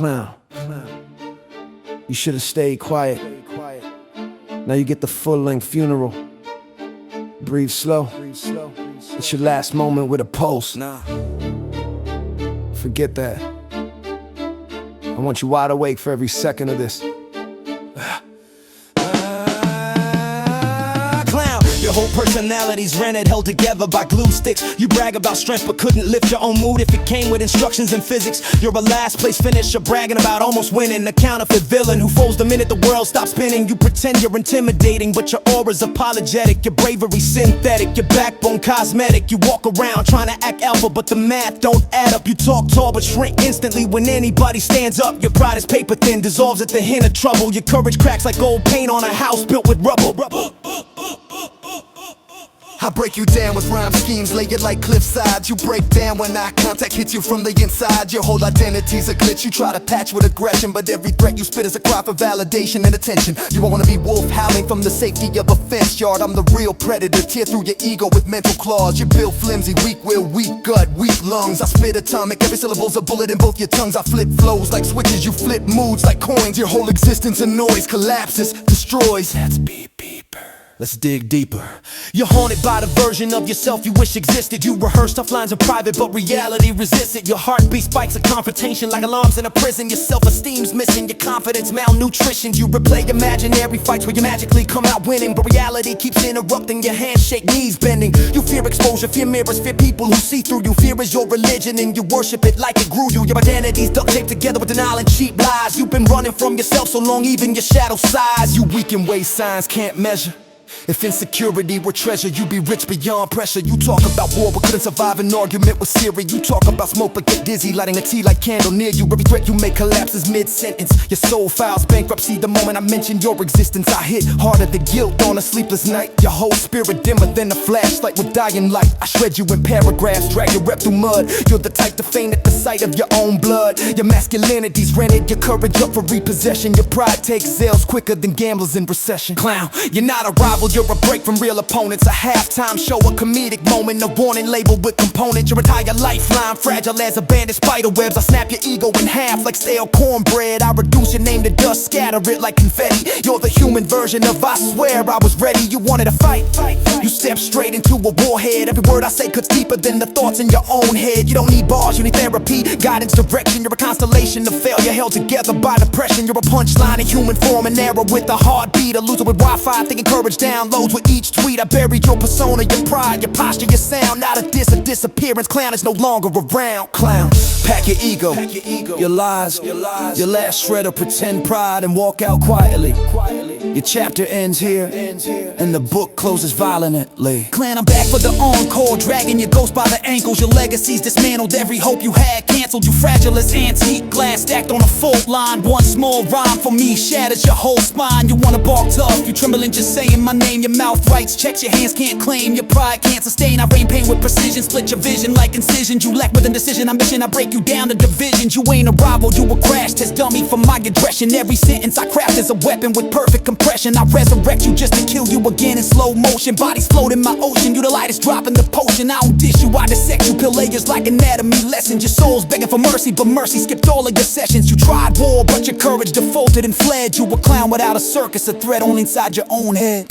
Clown, you should have stayed quiet. Now you get the full-length funeral. Breathe slow. It's your last moment with a pulse. Forget that. I want you wide awake for every second of this. Your whole personality's rented, held together by glue sticks. You brag about strength but couldn't lift your own mood if it came with instructions in physics. You're a last place finisher, bragging about almost winning. A counterfeit villain who folds the minute the world stops spinning. You pretend you're intimidating, but your aura's apologetic. Your bravery synthetic, your backbone cosmetic. You walk around trying to act alpha, but the math don't add up. You talk tall but shrink instantly when anybody stands up. Your pride is paper thin, dissolves at the hint of trouble. Your courage cracks like old paint on a house built with rubble. I break you down with rhyme schemes, lay it like cliff sides. You break down when eye contact hits you from the inside. Your whole identity's a glitch, you try to patch with aggression, but every threat you spit is a cry for validation and attention. You wanna be wolf howling from the safety of a fence yard. I'm the real predator, tear through your ego with mental claws. You build flimsy, weak will, weak gut, weak lungs. I spit atomic, every syllable's a bullet in both your tongues. I flip flows like switches, you flip moods like coins. Your whole existence a noise, collapses, destroys. That's beep beeper. Let's dig deeper. You're haunted by the version of yourself you wish existed. You rehearse tough lines in private, but reality resists it. Your heartbeat spikes a confrontation like alarms in a prison. Your self-esteem's missing, your confidence malnutrition. You replay imaginary fights where you magically come out winning, but reality keeps interrupting. Your handshake, knees bending. You fear exposure, fear mirrors, fear people who see through you. Fear is your religion and you worship it like it grew you. Your identity's duct taped together with denial and cheap lies. You've been running from yourself so long, even your shadow sighs. You weak in ways signs can't measure. If insecurity were treasure, you'd be rich beyond pressure. You talk about war but couldn't survive an argument with Siri. You talk about smoke but get dizzy, lighting a tea like candle near you. Every threat you make collapses mid-sentence. Your soul files bankruptcy the moment I mention your existence. I hit harder than guilt on a sleepless night. Your whole spirit dimmer than a flashlight with dying light. I shred you in paragraphs, drag your rep through mud. You're the type to faint at the sight of your own blood. Your masculinity's rented, your courage up for repossession. Your pride takes sales quicker than gamblers in recession. Clown, you're not a rival, you're a break from real opponents. A halftime show, a comedic moment, a warning label with components. Your entire lifeline, fragile as abandoned spider webs. I snap your ego in half like stale cornbread. I reduce your name to dust, scatter it like confetti. You're the human version of I swear I was ready. You wanted to fight, you stepped straight into a warhead. Every word I say cuts deeper than the thoughts in your own head. You don't need bars, you need therapy, guidance, direction. You're a constellation of failure held together by depression. You're a punchline in human form, an error with a heartbeat. A loser with Wi-Fi, thinking courage downloads with each tweet. I buried your persona, your pride, your posture, your sound. Not a disappearance, clown is no longer around. Clown, pack your ego, your lies, your last shred of pretend pride, and walk out quietly. Your chapter ends here, and the book closes violently. Clan, I'm back for the encore, dragging your ghost by the ankles. Your legacy's dismantled, every hope you had canceled. You fragile as antique glass stacked on a fault line. One small rhyme for me shatters your whole spine. You wanna bark tough, you trembling just saying my name. Your mouth writes checks, your hands can't claim. Your pride can't sustain, I rain pain with precision. Split your vision like incisions. You lack with indecision, ambition, I break you down to divisions. You ain't a rival, you a crash test dummy for my aggression. Every sentence I craft is a weapon with perfect compression. I resurrect you just to kill you again in slow motion. Bodies float in my ocean, you the lightest drop in the potion. I don't dish you, I dissect you, peel layers like anatomy lessons. Your soul's begging for mercy, but mercy skipped all of your sessions. You tried war, but your courage defaulted and fled. You a clown without a circus, a threat only inside your own head.